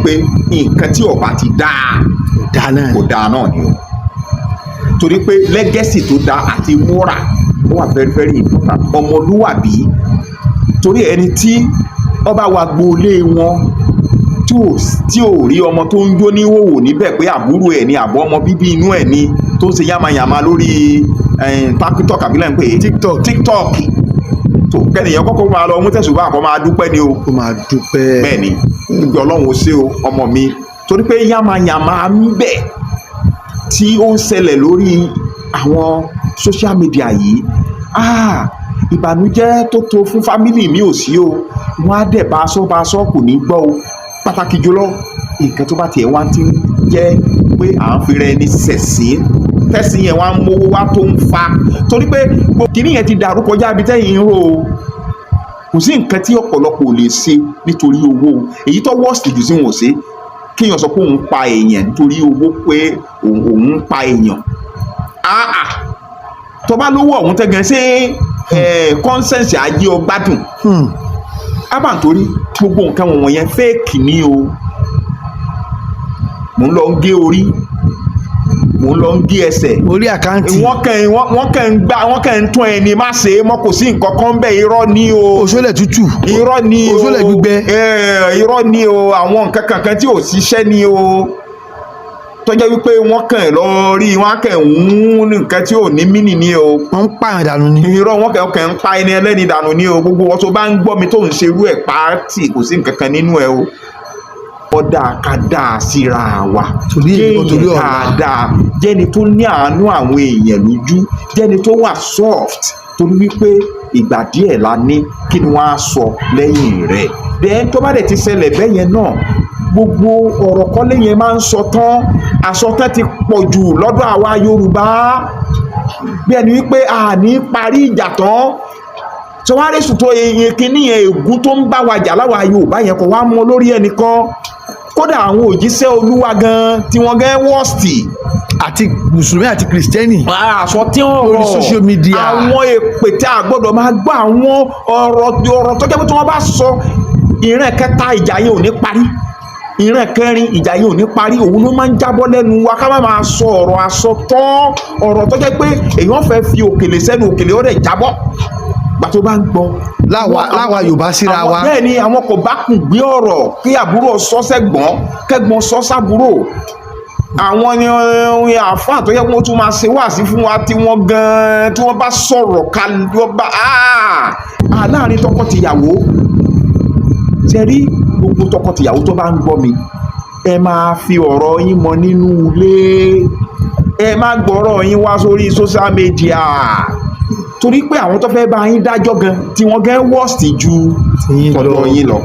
wípé nǹkan tí ọba ti dáa kò dáa náà ni o torí pé lẹ́gẹ́sì tó dáa àti wúrà ó wà very very important ọmọlúwàbí torí ẹni tí ọba wa gbolé wọn tí ò rí ọmọ tó ń jó ní hòhò níbẹ̀ pé àbúrò ẹ̀ ni àbọ̀ ọmọ bíbí inú ẹ̀ ni tó ń ṣe yàmàyàmà lórí tiktok àbílẹ̀ ń pè é tiktok tó kẹ́nìyàn kọ́kọ́ máa lọ mú tẹ̀sùbá àkọ́ máa dúpẹ́ ni o ó máa dúpẹ́ bẹ́ẹ̀ ni ìgbẹ́ ọlọ́run ó ṣe o ọmọ mi torí pé yàmàyàmà ń bẹ tí ó ń ṣẹlẹ̀ lórí àwọn social media yìí ìbànújẹ́ tó tó fún fámìlì mi ò sí o wọ́n á dẹ̀ bá aṣọ kò ní gbọ́ o pàtàkì jùlọ nǹkan tó bá tiẹ̀ wá ti ń jẹ́ pé à ń fi rẹ ní sẹ̀sìn tẹ́sí yẹn wá ń mówó wá tó ń fa torí pé kìnìún yẹn ti dàrú kọjá ibi tẹ́yìn ń rò ó kò sí nǹkan tí ọ̀pọ̀lọpọ̀ ò lè ṣe nítorí owó èyí tó wọ́ọ̀sì jù sí wọn ò ṣe kéèyàn sọ pé òun pa èèyàn nítorí owó pé òun ń pa èèyàn tó bá lówó ọ̀hún tẹ́gàn ṣé kọ́nsẹ̀nsì ajé ọgbádùn ábàntorí gbogbo nǹkan wọ̀nyẹn fẹ́ẹ̀kì ni o mò ń lọ ń gé orí mò ń lọ ń gé ẹsẹ̀ orí àkáǹtì wọ́n kàn ń tún ẹni má ṣe é mọ́ kò sí nǹkan kan bẹ́ẹ̀ irọ́ ni o òṣòlẹ̀ tútù irọ́ ni o òṣòlẹ̀ gbígbẹ irọ́ ni o àwọn nǹkan kankan tí ò ṣiṣẹ́ ni o tọ́jọ́ wípé wọ́n kàn lọ rí wọ́n kàn ń nǹkan tí ò ní mínì ni o wọ́n ń pààyàn dànù ni irọ́ wọ́n kàn ń pa ẹni ẹlẹ́ni dànù ni o gbogbo wọn tó bá ń gbọ́ mi tó ń ṣerú ẹ̀ pàtì kò sí nǹkan kan nínú ẹ o ọ̀dà ká dáa síra wa jẹ́ni dáadáa jẹ́ni tó ní àánú àwọn èèyàn lójú jẹ́ni tó wà soft torí wípé ìgbà díẹ̀ la ní kí ni wọ́n á sọ lẹ́yìn rẹ̀ bẹ́ẹ̀ tó bá dẹ̀ ti ṣẹlẹ̀ bẹ́yẹn náà gbogbo ọ̀rọ̀ kọ́lé yẹn máa ń sọ tán àsọtán ti pọ̀ jù lọ́dọ̀ àwa Yorùbá bí ẹni wípé a ní parí ìjà tán sọwárí sùtò èyí kìíní yẹn ègún tó ń bá wa jà láwa Yorùbá yẹn kò wá mọ lórí ẹnìkan kódà àwọn òjíṣẹ́ Olúwa gan tí wọ́n gẹ́ wọ́ọ̀sì àti mùsùlùmí àti kìrìsìtẹ́nì aṣọ tí wọ́n rọ lórí social media àwọn èpè tí a gbọ́dọ̀ máa gbọ́ àwọn ọ̀rọ̀ tó jẹ́ pé tí wọ́n bá sọ ìran kẹta ìjà yẹn ò ní parí ìran kẹrin ìjà yìí ò ní parí òun ló máa ń jábọ́ lẹ́nu wa ká má máa sọ ọ̀rọ̀ àsọ tán ọ̀rọ̀ tó jẹ́ pé èèyàn fẹ́ fi òkèlè sẹ́nu òkèlè ó dẹ̀ jábọ́ gbà tó bá ń gbọ́. láwa Yorùbá síra wa. bẹ́ẹ̀ ni àwọn kò bá kùn gbé ọ̀rọ̀ kí àbúrò sọ sẹ́gbọ́n kẹ́gbọ́n sọ sábúrò àwọn ni Àfáà tó yẹ kó tún máa ṣe wáàsí fún wa tí wọ́n gan-an tí wọ́n bá sọ̀rọ̀ kalẹ̀ wọ́n bá láàrin tọkọ-tìyàwó ṣe rí gbogbo tọkọ-tìyàwó tó bá ń gbọ́ mi ẹ máa fi ọ̀rọ̀ yín mọ nínú ilé ẹ má gbọ́rọ̀ yín wá sórí social media torí pé àwọn tó fẹ́ bá yín dájọ́ gan tí wọ́n gẹ́ wọ́ọ̀sì ju tọ̀dọ̀ yín lọ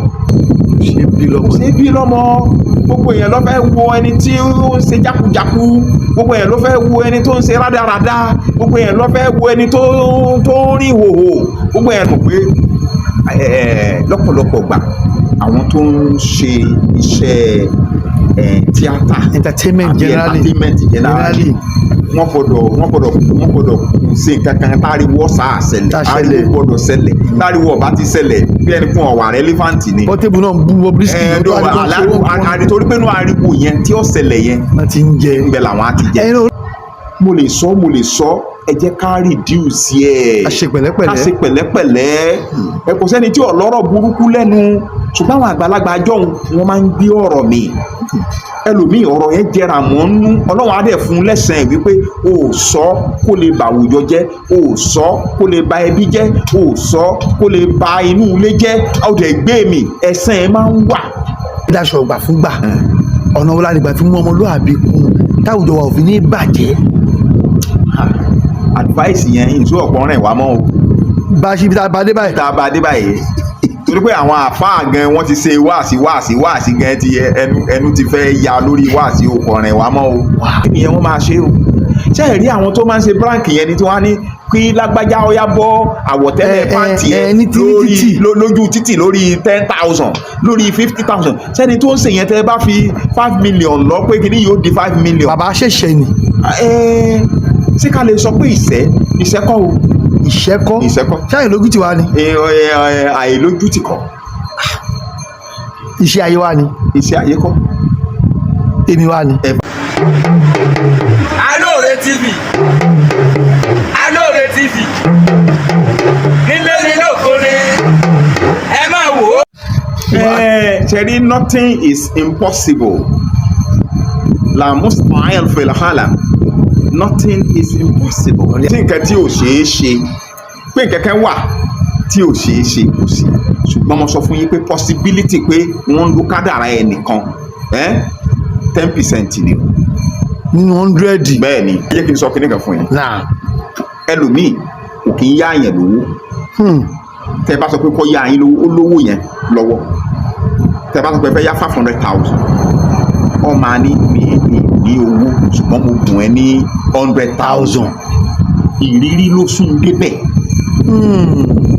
ṣé bí lọ́mọ gbogbo èèyàn ló fẹ́ wo ẹni tí ó ń ṣe jákujáku gbogbo èèyàn ló fẹ́ wo ẹni tó ń ṣe rádaràda gbogbo èèyàn ló fẹ́ wo ẹni tó ń rí ìhòhò gbogbo èèyàn mọ̀ pé lọ́pọ̀lọpọ̀ gbà àwọn tó ń ṣe iṣẹ́ tíátà entertainment generally wọ́n gbọ́dọ̀ ṣe nǹkan kan táriwo ọ̀sà àṣẹlẹ̀ táriwo gbọ́dọ̀ ṣẹlẹ̀ táriwo ọ̀bá ti ṣẹlẹ̀ bí ẹni fún ọ̀wà relevant ni. Portable náà bú Bobrisky àrítorí pé inú ariwo yẹn tí ó ṣẹlẹ̀ yẹn ń bẹ làwọn á ti jẹ. mo lè sọ ẹ jẹ́ ká reduce ẹ̀. a ṣe pẹ̀lẹ́pẹ̀lẹ́ ẹ kò sẹ́ni tí ọlọ́rọ̀ burúkú lẹ́nu ṣùgbọ́n àwọn àgbàlagbà jọ̀hún wọ́n máa ń gbé ọ̀rọ̀ mi ẹlòmíì ọ̀rọ̀ yẹn jẹrà mọ́ nú ọlọ́run á dẹ̀ fún lẹ́sẹ̀ wípé o ò sọ kó lè bà àwùjọ jẹ́ o ò sọ kó lè bà ẹbí jẹ́ o ò sọ kó lè bà inú ilé jẹ́ ọ̀dẹ̀ gbé mi ẹ̀sẹ̀ ẹ̀ máa ń wà. dáṣọ ọgbà fún gbà ọ̀nà wo la lè gbà fi mú ọmọlúwàbí kún táwùjọ wa ò fi ní bàjẹ́. advice yẹn ìṣó ọ̀pọ̀ rẹ̀ wá mọ́ o. bá a ṣe fi tá a bá dé báyìí. torí pé àwọn àfáà gan wọ́n ti ṣe wáàsí gan ti ẹnu ti fẹ́ ya lórí wáàsí ọkọ̀rin wa mọ́ o ìyẹn wọ́n máa ṣe o ṣé ẹ rí àwọn tó máa ń ṣe bíráǹkì yẹn ni tí wọ́n á ní kí lágbájá ọyá bọ́ àwọ̀tẹ́lẹ̀ pàǹtì ẹ̀ lójú títì lórí 10,000 lórí 50,000 sẹ́ni tó ń ṣe yẹn tẹ́ bá fi 5 million lọ pé kí ni yóò di 5 million. bàbá ṣẹ̀ṣẹ̀ ni. ṣé ká lè sọ pé ìṣẹ́kọ̀ o. ìṣẹ́kọ́ ṣé àìlójútì wa ni. àìlójútì kọ́ iṣẹ́ ayé wa ni. iṣẹ́ ayé kọ́. èmi wa ni. Alore TV Alore TV nílé nínú òkúre ẹ máa wò ó. Ṣẹ̀rí nothing is impossible. La mustahil fil alam. Nothing is impossible. Tí nǹkan tí ò ṣeé ṣe pé nǹkan kan wà tí ò ṣeé ṣe kò sí. Ṣùgbọ́n mo sọ fún yín pé possibility pé wọ́n ń lo kádàrá ẹnìkan 10% ni. nínú 100. Bẹ́ẹ̀ ni jẹ́ kí n sọ kíní kan fún yín. náà Ẹlòmíì kò kí ń yá yẹn lówó. Tẹ́ bá sọ pé kó yá yín lówó ó lówó yẹn lọ́wọ́. Tẹ́ bá sọ pé fẹ́ yá 500,000 ọ máa ní ní owó ṣùgbọ́n mo gùn ẹ́ ní 100,000. Ìrírí ló sún débẹ̀.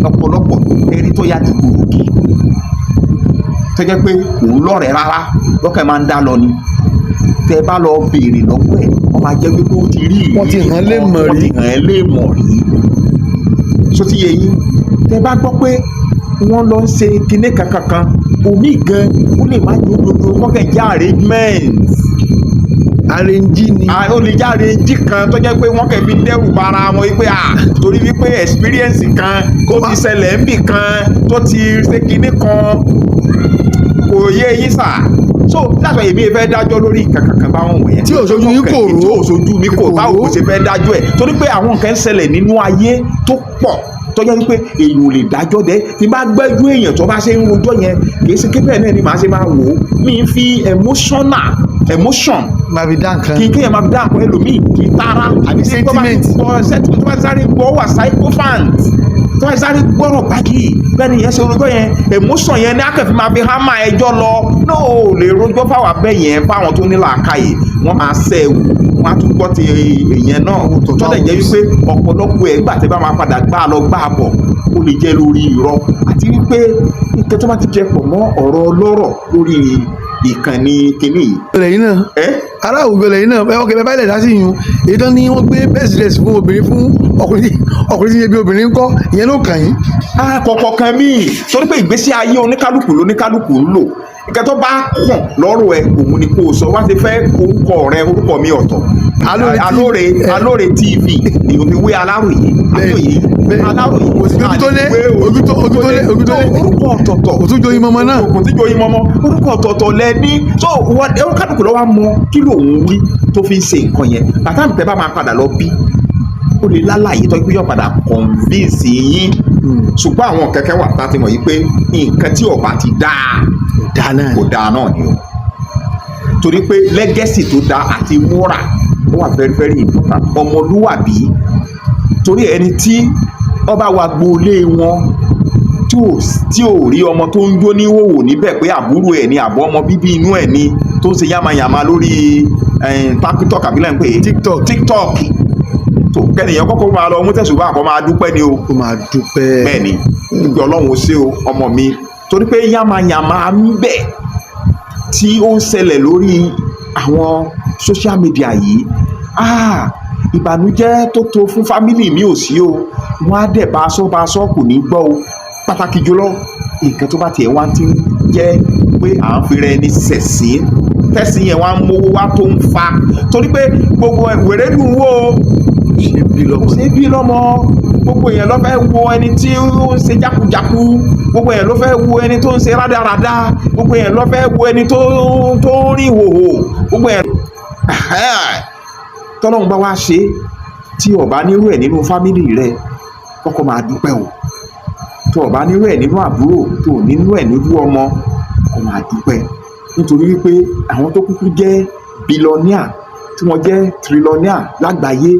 Ọ̀pọ̀lọpọ̀ ẹ̀rí tó yá ti gbòógì tó jẹ́ pé òun lọ́rẹ̀ẹ́ rárá lọ́kàn máa ń dá lọ ni. Tẹ́ bá lọ béèrè lọ́wọ́ ẹ̀ wọ́n máa jẹ́ pé ó ti rí ìrírí wọ́n ti hàn lé mọ̀ rí. wọ́n ti hàn lé mọ̀ rí. So ti yé yín tẹ́ bá gbọ́ pé wọ́n lọ ń ṣe kinní kankan omi gan ó lè má jó dodo kọ́kẹ́ jẹ́ arrangement. arrange ni. Ó lè jẹ́ arrange kan tó jẹ́ pé wọ́n kẹ́ fi dẹ́rù bara wọn wípé torí wípé experience kan tó ti ṣẹlẹ̀ níbì kan tó ti ṣe kinní kan kò yé yín sà. So that's why èmi fẹ́ dájọ́ lórí kankan báwọn wọ̀nyẹn. tí òṣojú yín kò rò. tí òṣojú mi kò báwo kò ṣe fẹ́ dájọ́ ẹ̀ torí pé àwọn nǹkan ń ṣẹlẹ̀ nínú ayé tó pọ̀ tọ́jọ́ wípé èèyàn ò lè dájọ́ dẹ́ tí bá gbẹ́jú èèyàn tó bá ṣe ń rojọ́ yẹn kì í ṣe kébẹ̀ náà ni màá ṣe máa wò ó mi ń fi emotion máa fi dá nǹkan. kí kéèyàn máa fi dá nǹkan ẹlòmíì kì í tara àbí sentiment. tó bá sáré gbọ́ wà psychophant tó bá sáré gbọ́rọ̀ báàgì bẹ́ẹ̀ ni yẹn ṣe rojọ́ yẹn emotion yẹn ní akẹ́fì máa fi hámà ẹjọ́ lọ náà ò lè rojọ́ fáwọn abẹ́ yẹn fáwọn tó ní làákàyè wọ́n máa ṣẹ́ ẹ̀wù wọ́n á tún gbọ́ ti èèyàn náà tó lè jẹ́ wípé ọ̀pọ̀lọpọ̀ ẹ̀ gbà tẹ́ bá máa padà gbá lọ gbá bọ̀ ó lè jẹ́ lórí irọ́ àti wípé nǹkan tó bá ti jẹ pọ̀ mọ́ ọ̀rọ̀ ọlọ́rọ̀ lórí ìkànnì kìíní yìí. lẹ́yìn náà ará àwùjọ lẹ́yìn náà ọkẹ́ bẹ́ẹ̀ bá lẹ̀ dá sí yun èyí tán ni wọ́n gbé best dress fún obìnrin fún ọkùnrin tí yẹ bí obìnrin ń kọ́ ìyẹn ló kàn yín. Kọ̀ọ̀kan kan míì torí pé ìgbésí ayé oníkálukú lóníkálukú ń lò nǹkan tó bá kàn lọ́rùn ẹ òun ni kò sọ wá ti fẹ́ orúkọ rẹ orúkọ mi ọ̀tọ̀ Alore TV ni o fi wé Aláròyé Aláròyé ojú tó lé orúkọ ọ̀tọ̀ọ̀tọ̀ kò tún joyin mọ́mọ́ náà kò tún joyin mọ́mọ́ orúkọ ọ̀tọ̀ọ̀tọ̀ lẹ́ni so oníkálukú lọ́wọ́ mọ kí lòun wí tó fi ń ṣe nǹkan yẹn bàtà mi tẹ́ bá máa padà lọ bí ó lè lálàyé tó gbé yọ̀ padà convince yín ṣùgbọ́n àwọn kẹ̀kẹ́ wà tá a ti mọ̀ yìí pé nǹkan tí ọba ti dáa kò dáa náà ni o torí pé legacy tó dáa àti múra ó wà very very important ọmọlúwàbí torí ẹni tí ọba wa gbolé wọn tí ò rí ọmọ tó ń jó ní wòwò níbẹ̀ pé àbúrò ẹ̀ ni àbọ̀ ọmọ bíbí inú ẹ̀ ni tó ń ṣe yamayama lórí tiktok àbílẹ̀ ń pè é tiktok tó kẹ́nìyàn kọ́kọ́ máa lọ mú tẹ̀sùbá àkọ́ máa dúpẹ́ ni o. ó máa dúpẹ́. bẹ́ẹ̀ ni ìgbé ọlọ́run ó ṣe o ọmọ mi torí pé yamayama ń bẹ tí ó ń ṣẹlẹ̀ lórí àwọn social media yìí ìbànújẹ́ tó tó fún fámìlì mi ò sí o wọ́n á dẹ̀ bá aṣọ kò ní gbọ́ o pàtàkì jùlọ nǹkan tó bá tiẹ̀ wá ti ń jẹ́ pé à ń fi rẹ ní sẹ̀sìn tẹ́sí yẹn wá ń mówó wá tó ń fa torí pé gbogbo wèrè dùn wò ó ṣe bí lọ́mọ gbogbo èèyàn ló fẹ́ wo ẹni tí ó ń ṣe jákujáku gbogbo èèyàn ló fẹ́ wo ẹni tó ń ṣe rádaràda gbogbo èèyàn ló fẹ́ wo ẹni tó ń rìn ìhòhò gbogbo èèyàn tọ́lọ́run bá wá ṣe tí ó bá nírú ẹ̀ nínú fámìlì rẹ kọ́kọ́ máa dúpẹ́ o tó o bá nírú ẹ̀ nínú àbúrò tó o nínú ẹ̀ nínú ọmọ kó máa dúpẹ́ nítorí wípé àwọn tó kúkú jẹ́ bílọ́níà tí wọ́n jẹ́ tírílọ́níà lágbàáyé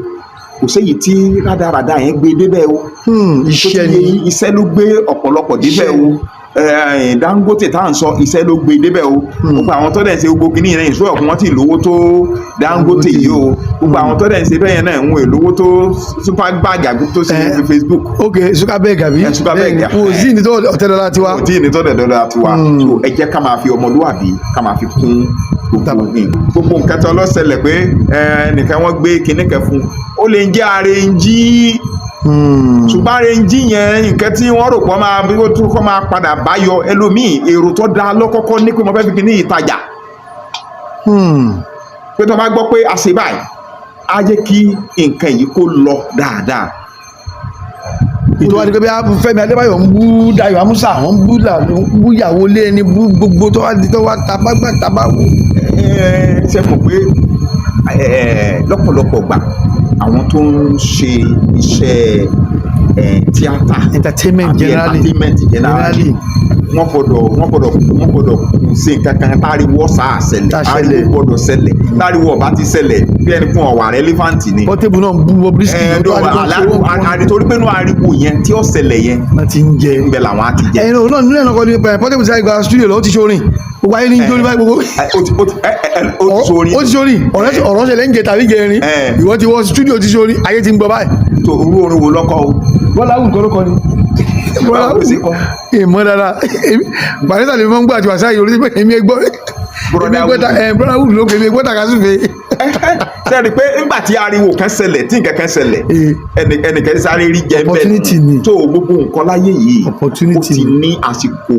kò séyìí tí rádaràda yẹn gbé débẹ̀ o iṣẹ́ ló gbé ọ̀pọ̀lọpọ̀ débẹ̀ o Dangote tá à ń sọ iṣẹ́ ló gbé débẹ̀ o gbogbo àwọn tó dẹ̀ ń ṣe gbogbo kìíní yẹn ìṣó ọ̀kùn wọn ti lówó tó Dangote yìí o gbogbo àwọn tó dẹ̀ ń ṣe bẹ́ẹ̀ yẹn náà ń wọ èlówó tó super bag àbí tó ṣe Facebook. ok Zuckerberg àbí kò sí ní tó ọ̀tẹ́dọ́lá tiwa. kò tí ì ní tó ọ̀tẹ́dọ́lá tiwa ẹ jẹ́ ká máa fi ọmọlúwàbí ká máa fi kún gbogbo nǹkan tó lọ ṣẹlẹ̀ pé nìkan wọ́n gbé kinní kan fún ó lè jẹ́ àrèǹjì ṣùgbọ́n rẹ̀ǹjì yẹn nǹkan tí wọ́n rò pọ̀ máa bí ó tún kọ́ máa padà báyọ ẹlòmíì èrò tó dáa lọ́kọ́kọ́ ní pé mo fẹ́ fi kíní ìtajà pé tó bá gbọ́ pé a ṣe báyìí á jẹ́ kí nǹkan yìí kó lọ dáadáa. ìtọ́ wa ni pé bí Fẹ́mi Adébáyọ̀ ń bú Dayọ̀ Amusa wọ́n ń bú ìyàwó lé ẹni bú gbogbo tó wá tabagbà tabawo. ṣe mọ̀ pé lọ́pọ̀lọpọ̀ gbà àwọn tó ń ṣe iṣẹ́ tíátà entertainment generally wọ́n gbọ́dọ̀ ṣe nǹkan kan táriwo ọ̀sà àṣẹlẹ̀ táriwo gbọ́dọ̀ ṣẹlẹ̀ táriwo ọ̀bá ti ṣẹlẹ̀ bí ẹni fún ọ̀wà relevant ni. Portable náà ń bú Bobrisky. àdìtorí pé inú ariwo yẹn tí ó ṣẹlẹ̀ yẹn ti ń jẹ ń bẹ làwọn á ti jẹ. ẹ̀yin náà nílẹ̀ náà kọ́ ni Portable sáré gba studio lọ ó ti ṣorin gbogbo ayé ní jórí báyìí gbogbo. ó ti ṣorin ọ̀rọ̀ ṣẹlẹ̀ ń jẹ tàbí jẹrin ìwọ ti wọ studio ti ṣorin ayé ti ń gbọ́ báyìí. tó orú orin wo lọ́kọ́ o. Bọ́lá Wù kọ́ ló kọ́ ni. Bọ́lá Wù sí kọ́. ìmọ̀ dáadáa Barrister lè mọ́ ń gbọ́ àti wàsáyé orí èmi ẹgbọ́ Bọ́lá Wù ló pè mí ẹgbọ́ takasúfè. sẹ́ni pé nígbà tí ariwo kan ṣẹlẹ̀ tí nǹkan kan ṣẹlẹ̀ ẹnìkan sáré rí jẹ́ bẹ́ẹ̀ tó gbogbo nǹkan láyé yìí ó ti ní àsìkò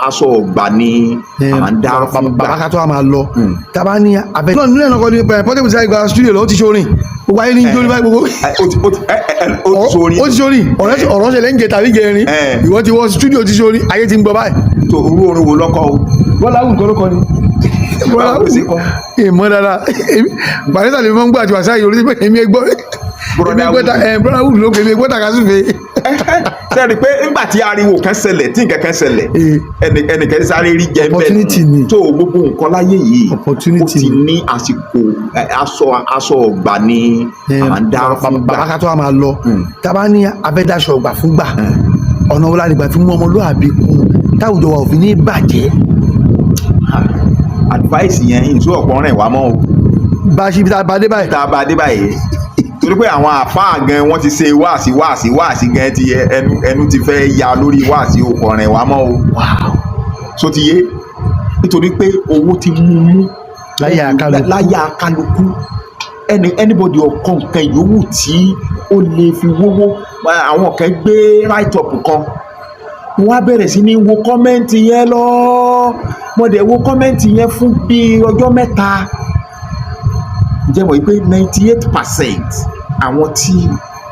aṣọ ọgbà ni à ń dá fún gbà. bàbá ká tó a máa lọ tábà ní abẹ. náà nílẹ̀ náà kọ́ ni Portable sáré gba studio lọ ó ti ṣorin gbogbo ayé ní jórí báyìí gbogbo. ó ti ṣorin ọ̀rọ̀ ṣẹlẹ̀ ń jẹ tàbí jẹrin ìwọ ti wọ studio ti ṣorin ayé ti ń gbọ́ báyìí. tó orú orin wo lọ́kọ́ o. Bọ́lá Wù kọ́ ló kọ́ ni. Bọ́lá Wù sí kọ́. ìmọ̀ dáadáa Barrister lè mọ́ ń gbọ́ àti wàsáyé orí èmi ẹgbọ́ Bọ́lá Wù ló pè mí ẹgbọ́ takasúfè. sẹ́ni pé nígbà tí ariwo kan ṣẹlẹ̀ tí nǹkan kan ṣẹlẹ̀ ẹnìkan sáré rí jẹ́ bẹ́ẹ̀ tó gbogbo nǹkan láyé yìí ó ti ní àsìkò aṣọ ọgbà ni à ń dá fún gbà. bàbá ká tó a máa lọ tábà ní abẹ́dáṣọ ọgbà fún gbà ọ̀nà wo la lè gbà fi mú ọmọlúwàbí kún táwùjọ wa ò fi ní bàjẹ́. advice yẹn ìṣó ọ̀pọ̀ rìn wá mọ́ o. bá a ṣe bí tá a bá dé báyìí. tá a bá dé báyìí torí pé àwọn àfáà gan wọ́n ti ṣe wáàsí gan ti ẹnu ti fẹ́ ya lórí wáàsí ọ̀pọ̀ rìn wá mọ́ o. so ti yé nítorí pé owó ti mú láyà kálukú anybody ọ̀kan nǹkan yòówù tí ó lè fi wówó àwọn kan gbé write up kan wọ́n á bẹ̀rẹ̀ sí ní wo kọ́mẹ́ǹtì yẹn lọ mo dẹ̀ wo kọ́mẹ́ǹtì yẹn fún bíi ọjọ́ mẹ́ta ǹjẹ́ mọ̀ pé 98% àwọn tí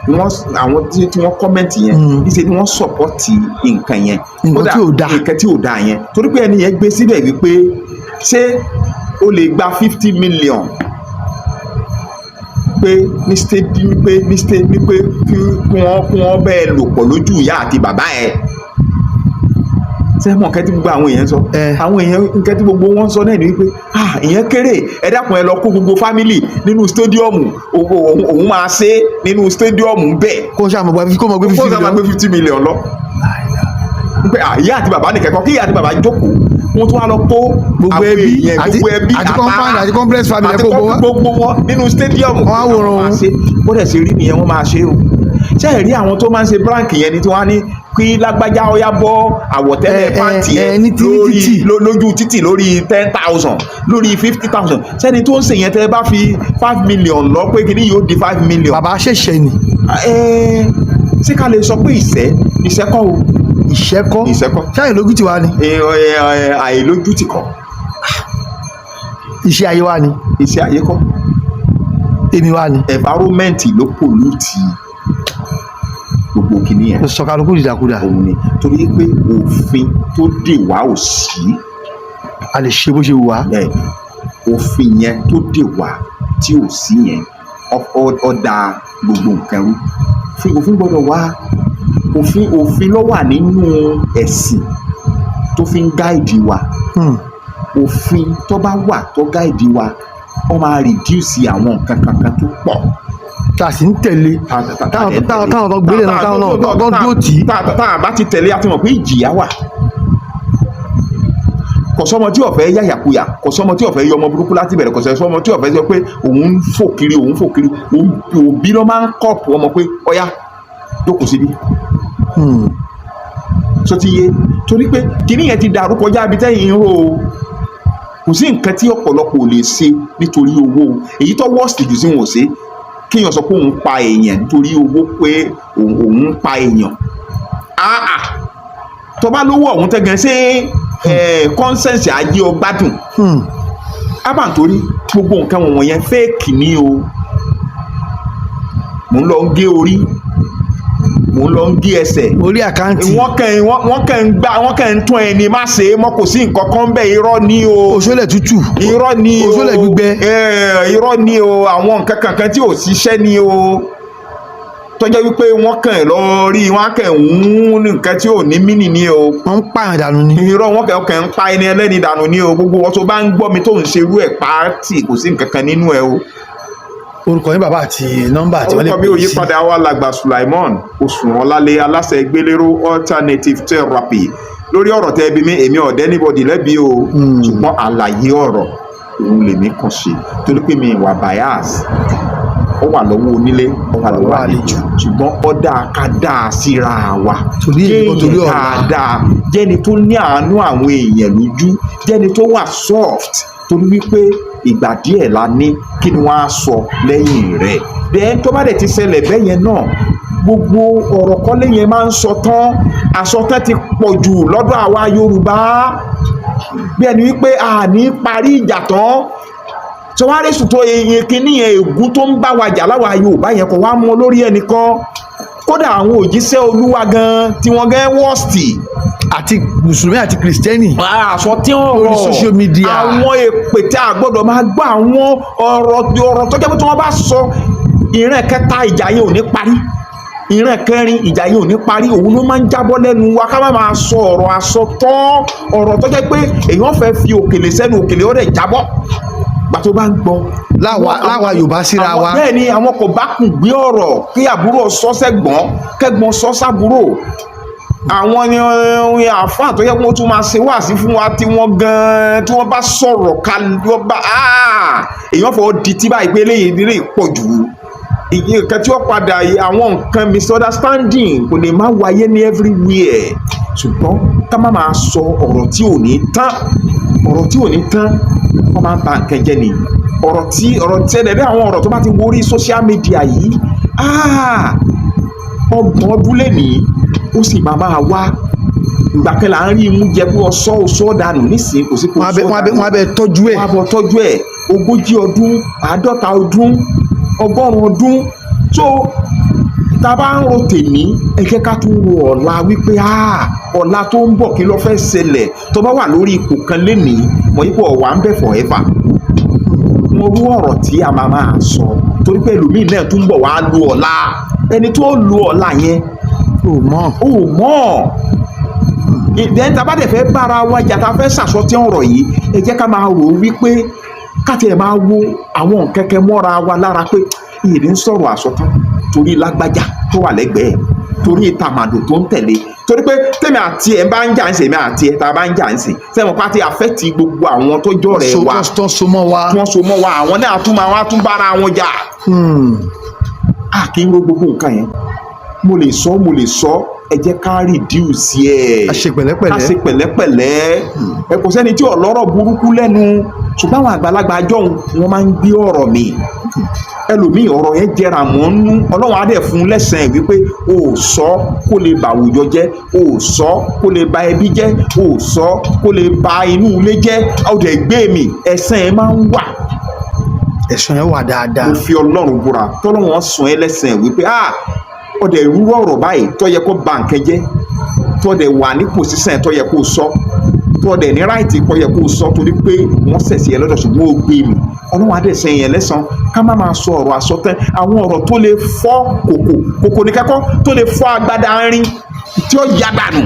wọ́n kọ́mẹ́ǹtì yẹn níṣẹ́ ni wọ́n sọ̀pọ̀tì nǹkan yẹn nǹkan tí ò dáa yẹn torí pé ẹni yẹn gbé síbẹ̀ wípé ṣé o lè gba 50 million pé ní kí wọ́n bẹ́ẹ̀ lò pọ̀ lójú ìyá àti bàbá ẹ̀ sẹ́mọ̀ nǹkan tí gbogbo àwọn èèyàn sọ àwọn èèyàn nǹkan tí gbogbo wọn sọ náà ni wípé ìyẹn kéré ẹ dákun ẹ lọ kó gbogbo fámìlì nínú stadiumu òun máa ṣe nínú stadiumu bẹ́ẹ̀ kó sàmọ̀ gbé 50 million lọ pé ìyá àti bàbá nìkan kan kí ìyá àti bàbá jókòó wọ́n tún wá lọ kó gbogbo ẹbí àti compound àti complex family àti gbogbo wọn nínú stadium wọ́n á wòran wọn bó dẹ̀ ṣe rí nìyẹn wọ́n máa ṣe o ṣé ẹ rí àwọn tó máa ń ṣe brank yẹn ni tí wọ́n á ní kí lágbájá ọyá bọ́ àwọ̀tẹ́lẹ̀ pàǹtì ẹ̀ lójú títì lórí 10,000 lórí 50,000 sẹ́ni tó ń ṣe yẹn tẹ́ bá fi 5 million lọ pé kí ni yóò di 5 million. bàbá ṣẹ̀ṣẹ̀ ni. ṣé ká lè sọ pé ìṣẹ́kọ́ o. ìṣẹ́kọ́ ṣáà ìlójútì wa ni. àìlójútì kọ́. iṣẹ́ ayé wa ni. iṣẹ́ ayé kọ́. èmi wa ni. environment ló pollute gbogbo kìíní yẹn. sọ̀kàlùkù dìdàkudà. òun ni torí pé òfin tó dè wá ò sí. a lè ṣe bó ṣe wù wá. òfin yẹn tó dè wá tí ò sí yẹn ọ̀dà gbogbo nǹkan rú. òfin gbọ́dọ̀ wá òfin ló wà nínú ẹ̀sìn tó fi ń gáìdì wa. òfin tó bá wà tó gáìdì wa ó máa rìdíùsì àwọn nǹkan kankan tó pọ̀. tá a sì ń tẹ̀lé táwọn tó gbélé náà táwọn náà tó dúró tì í. táwọn bá ti tẹ̀lé a ti mọ̀ pé ìjìyà wà. kò sọ́mọ tí ó fẹ́ yàyàkuyà kò sọ́mọ tí ó fẹ́ yọmọ burúkú láti bẹ̀rẹ̀ kò sọ́mọ tí ó fẹ́ sọ pé òun ń fò kiri òbí ló máa ń kọ́ọ̀pù ọmọ pé ọ̀yá jókòó síbí. so ti yé torí pé kíní yẹn ti dàrú kọjá ibi tẹ́yìn ń rò ó kò sí nǹkan tí ọ̀pọ̀lọpọ̀ ò lè ṣe nítorí owó èyí tó worst jù sí wọn ò ṣe kéèyàn sọ pé òun pa èèyàn nítorí owó pé òun pa èèyàn tó bá lówó ọ̀hún tẹ́gàn ṣé kọ́nsẹ̀nsì ajé ọgbádùn ábàntorí gbogbo nǹkan wọ̀nyẹn fẹ́ẹ̀kì ni o mò ń lọ ń gé orí mò ń lọ ń gé ẹsẹ̀ orí àkáǹtì wọ́n kàn ń tún ẹni má ṣe é mọ́ kò sí nǹkan kan bẹ́ẹ̀ irọ́ ni o òṣòlẹ̀ tútù irọ́ ni o òṣòlẹ̀ gbígbẹ irọ́ ni o àwọn nǹkan kankan tí ò ṣiṣẹ́ ni o tọ́jọ́ wípé wọ́n kàn lọ rí wọ́n kàn ń nǹkan tí ò ní mínì ni o wọ́n ń pààyàn dànù ni irọ́ wọ́n kàn ń pa ẹni ẹlẹ́ni dànù ni o gbogbo wọn tó bá ń gbọ́ mi tó ń ṣerú ẹ̀ pàátì kò sí nǹkan kan nínú ẹ o. orúkọ yín bàbá àti nọ́mbà tí wọ́n lè pè sí. orúkọ mi ò yí padà wá làgbà Sulaiman Oṣùnọ̀lálé aláṣẹ Gbelero alternative therapy lórí ọ̀rọ̀ tẹ́ bí mi èmi ọ̀dẹ́ anybody lẹ́bi o ṣùgbọ́n àlàyé ọ̀rọ̀ òun lèmi kàn ṣe torí pé mi ìwà bias ó wà lọ́wọ́ onílé ó wà lọ́wọ́ àlejò ṣùgbọ́n ó dáa ká dáa síra wa torí dáadáa jẹ́ni tó ní àánú àwọn èèyàn lójú jẹ́ni tó wà soft torí wípé ìgbà díẹ̀ la ní kí ni wọ́n á sọ lẹ́yìn rẹ̀ bẹ́ẹ̀ tó bá dẹ̀ ti ṣẹlẹ̀ bẹ́ẹ̀ yẹn náà gbogbo ọ̀rọ̀ kọ́lé yẹn máa ń sọ tán àsọtán ti pọ̀ jù lọ́dọ̀ àwa Yorùbá bí ẹni wípé a ní parí ìjà tán sọwárí sùtò èyí kìíní yẹn ègún tó ń bá wa jà láwa Yorùbá yẹn kò wá mọ lórí ẹnìkan kódà àwọn òjíṣẹ́ Olúwa gan tí wọ́n gẹ́ wọ́ọ̀sì àti mùsùlùmí àti kìrìsìtẹ́nì aṣọ tí wọ́n rọ orí social media àwọn èpè tí a gbọ́dọ̀ máa gbọ́ àwọn ọ̀rọ̀ tó jẹ́ pé tí wọ́n bá sọ ìran kẹta ìjà yẹn ò ní parí ìran kẹrin ìjà yẹn ò ní parí òun ló máa ń jábọ́ lẹ́nu wa ká má máa sọ ọ̀rọ̀ àsọtán ọ̀rọ̀ tó jẹ́ pé èèyàn fẹ́ fi òkèlè sẹ́nu òkèlè ó dẹ̀ jábọ́ gbà tó bá ń gbọ́. láwa Yorùbá síra wa. bẹ́ẹ̀ ni àwọn kò bá kùn gbé ọ̀rọ̀ kí àbúrò sọ sẹ́gbọ́n kẹ́gbọ́n sọ sábúrò àwọn ni Afaa tó yẹ kó tún máa ṣe wáàsí fún wa tí wọ́n gan-an tí wọ́n bá sọ̀rọ̀ kalẹ̀ ọba èèyàn fọwọ́ di tí báyìí pé eléyìí lè pọ̀ jù nǹkan tí ó padà àwọn nǹkan misunderstanding kò lè má wáyé ní everywhere ṣùgbọ́n ká má máa sọ ọ̀rọ̀ tí ò ní tán wọ́n máa ń ba nǹkan jẹ́ ni ọ̀rọ̀ tí ẹ̀dẹ̀ àwọn ọ̀rọ̀ tó bá ti wọrí social media yìí ọgbọ̀n ọdún lẹ́nìí ó sì máa wá ìgbà kan là ń rí imú jẹ pé ọsọ dànù nísìnyí kò sí kó sọ dànù wọ́n á bẹ tọ́jú ẹ̀ 40 ọdún 50 ọdún 100 ọdún tó tá a bá ń ro tèmi ẹ jẹ́ ká tún ro ọ̀la wípé ọ̀la tó ń bọ̀ kí ló fẹ́ ṣẹlẹ̀ tó bá wà lórí ipò kan lénìí mọ̀ ipò ọ̀wà ń bẹ forever mo rú ọ̀rọ̀ tí a máa sọ torí pé ẹlòmíì náà tún bọ̀ wá lu ọ̀la ẹni tó lu ọ̀la yẹn ò mọ̀ ìdẹ́n tá a bá dẹ̀ fẹ́ bára wa jà tá a fẹ́ ṣàṣọtí ọ̀rọ̀ yìí ẹ jẹ́ ká máa rò wípé ká tiẹ̀ máa wo àwọn kẹ̀kẹ́ mọ́ra wa lára pé ìrìn sọ̀rọ̀ àsọtán torí lágbájá tó wà lẹ́gbẹ̀ẹ́ torí tàmàdò tó ń tẹ̀lé torí pé tèmi àti ẹ̀ bá ń jà ń sè mi àti ẹ̀ tá a bá ń jà ń sè sẹ́wọ̀n pátí àfẹ́tì gbogbo àwọn tó jọ rẹ̀ wa tó so mọ́ wa àwọn náà tún bára wọn jà kí n ro gbogbo nǹkan yẹn mo lè sọ ẹ jẹ́ ká reduce ẹ̀ a ṣe pẹ̀lẹ́pẹ̀lẹ́ ẹ kò sẹ́ni tí ọlọ́rọ̀ burúkú lẹ́nu ṣùgbọ́n àwọn àgbàlagbà jọ̀hún wọ́n máa ń gbé ọ̀rọ̀ mi ẹlòmíì ọ̀rọ̀ yẹn jẹrà mọ́ nú ọlọ́run á dẹ̀ fún lẹ́sẹ̀ wípé o ò sọ kó lè bà àwùjọ jẹ́ o ò sọ kó lè bà ẹbí jẹ́ o ò sọ kó lè bà inú ilé jẹ́ ọdẹ gbé mi ẹ̀san ẹ̀ máa ń wà. ẹ̀san ẹ̀ wà dáadáa. mo fi ọlọ́run búra tọ́lọ́run sùn ẹ́ lẹ́sẹ̀ wípé ọdẹ ìrúwọ́ ọ̀rọ̀ báyìí tó yẹ kó bà nǹkan jẹ́ tó dẹ̀ wà ní pòsíṣàn tó yẹ kó sọ tó dẹ̀ ní ráìtì kó yẹ kó sọ torí pé wọ́n ṣẹ̀ṣẹ̀ ẹ lọ́dọ̀ ṣùgbọ́n ó gbé mi ọlọ́run adẹ́sẹ̀ yẹn lẹ́sàn ká má máa sọ ọ̀rọ̀ àsọtẹ́ àwọn ọ̀rọ̀ tó lè fọ́ kòkò ní kẹ́kọ́ tó lè fọ́ agbádá rin tí ó yá dànù.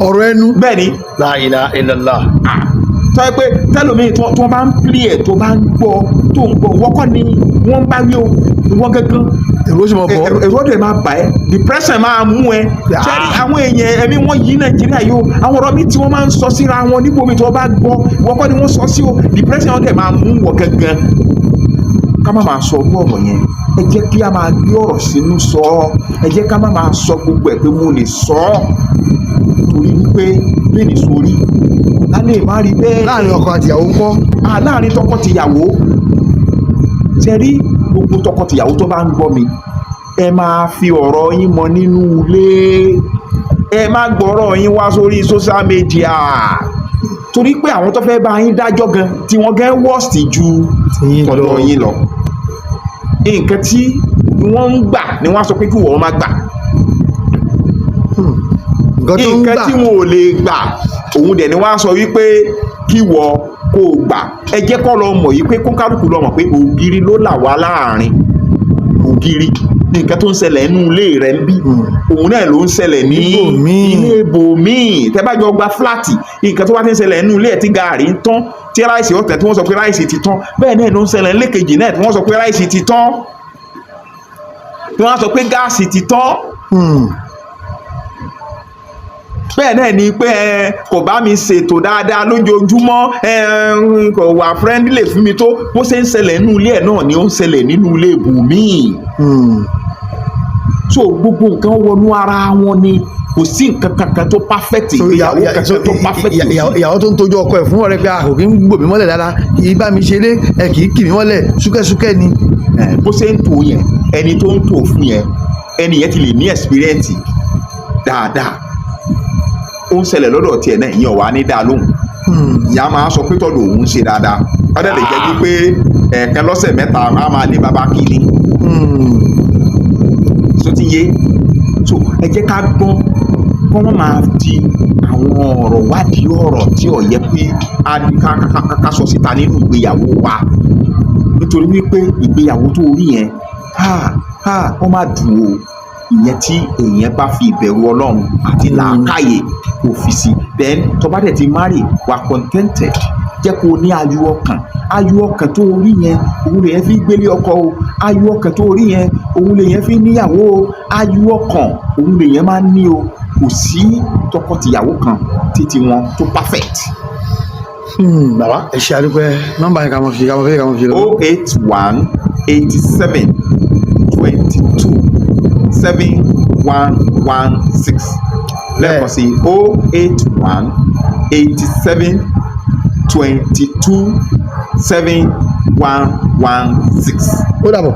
ọ̀rọ̀ ẹnu. bẹ́ẹ̀ ni. La ilaha illallah. tó yẹ pé tẹ́lómi tó bá ń pli ẹ̀ tó bá ń gbọ́ tó ń gbọ́ wọ́kọ́ ni wọ́n bá wí o wọ́n gángan. èrò sì máa bọ̀. èrò dẹ̀ máa bà ẹ́ depression máa mú ẹ. sẹ́ni àwọn èèyàn ẹ̀mí wọ́n yí Nàìjíríà yìí o àwọn ọ̀rọ̀ mi tí wọ́n máa ń sọ síra wọn níbo mi tí wọ́n bá gbọ́ wọ́kọ́ ni wọ́n sọ sí o depression dẹ̀ máa mú wọ́n gángan. ká má máa sọ ọdún ọ̀rọ̀ yẹn ẹ jẹ́ kí a máa gbé ọ̀rọ̀ sínú sọ ẹ jẹ́ ká má máa sọ gbogbo ẹ̀ pé mo lè sọ ọ́ torí wípé bẹ́ẹ̀ ni sórí lálẹ́ má rí bẹ́ẹ̀. láàrin ọkọ àtìyàwó ńkọ́. láàrin tọkọ tìyàwó ṣe rí gbogbo tọkọtìyàwó tó bá ń gbọ́ mi ẹ máa fi ọ̀rọ̀ yín mọ nínú ilé ẹ má gbọ́rọ̀ yín wá sórí social media torí pé àwọn tó fẹ́ bá yín dájọ́ gan tí wọ́n gan worst ju ọ̀dọ̀ yín lọ nǹkan tí wọ́n ń gbà ni wọ́n á sọ pé kí wọ́n má gbà nǹkan tí wọn ò lè gbà òun dẹ̀ ni wọ́n á sọ wípé kí wọ́n kó gbà ẹ jẹ́ kó lọ mọ̀ yìí pé kó kálukú lọ mọ̀ pé ògiri ló là wá láàrin ògiri nǹkan tó ń ṣẹlẹ̀ nínú ilé rẹ̀ ń bí òun náà ló ń ṣẹlẹ̀ ní ilé ibòmíì tẹ́ bá jọ gba fúláàtì nǹkan tó bá ti ń ṣẹlẹ̀ nínú ilé ẹ̀ tí gààrí ń tán tí ráìsì ọ̀tẹ̀ tí wọ́n sọ pé ráìsì ti tán bẹ́ẹ̀ náà ló ń ṣẹlẹ̀ nílé kejì náà tí wọ́n sọ pé ráìsì ti tán tí wọ́n sọ pé gáàsì ti tán bẹ́ẹ̀ náà ni pé kò bá mi ṣètò dáadáa lójoojúmọ́ kò wà friendly fún mi tó bó ṣe ń ṣẹlẹ̀ nínú ilé ẹ̀ náà ni ó ń ṣẹlẹ̀ nínú ilé ibòmíì so gbogbo nǹkan wọnú ara wọn ni kò sí nǹkan kankan tó perfect ìgbéyàwó kankan tó perfect. ìyàwó tó ń tọ́jú ọkọ ẹ̀ fún ọ̀rẹ́ pé kò kí ń gbò mí mọ́lẹ̀ dáadáa kì í bá mi ṣeré ẹ kì í kì mí mọ́lẹ̀ súkẹ́súkẹ́ ni. bó ṣe ń tò yẹn ẹni tó ń tò fún yẹn ẹni yẹn ti lè ní experience dáadáa ó ń ṣẹlẹ̀ lọ́dọ̀ tiẹ̀ náà ìyẹn wà ní dáa lóhùn ìyá máa sọ pé tọ́lù òun ń ṣe dáadáa ọ̀dẹ̀ lè jẹ́ pé ẹ̀ẹ̀kan lọ́sẹ̀ mẹ́ta á máa lé bàbá kiri so ti yé so ẹ jẹ́ ká gbọ́n kọ́ wọ́n máa di àwọn ọ̀rọ̀ wádìí ọ̀rọ̀ tí ò yẹ pé ká sọ síta nínú ìgbéyàwó wa nítorí wípé ìgbéyàwó tó rí yẹn wọ́n máa dùn ó ìyẹn tí èèyàn bá fi ìbẹ̀rù ọlọ́run àti làákàyè kò fi sí then tó bá dẹ̀ ti marry wà contented jẹ́ kó ní ayọ̀ ọkàn tó rí yẹn òun lè yẹn fi gbélé ọkọ o ayọ̀ ọkàn tó rí yẹn òun lè yẹn fi níyàwó o ayọ̀ ọkàn òun lè yẹn máa ń ní o kò sí tọkọtìyàwó kan títí wọn tó perfect. bàbá ẹ ṣe àdúpẹ́ nọ́mbà yẹn ká mọ̀ fi lọ. 08187227116 lẹ́ẹ̀kan sí 08187227116. ó dàbọ̀.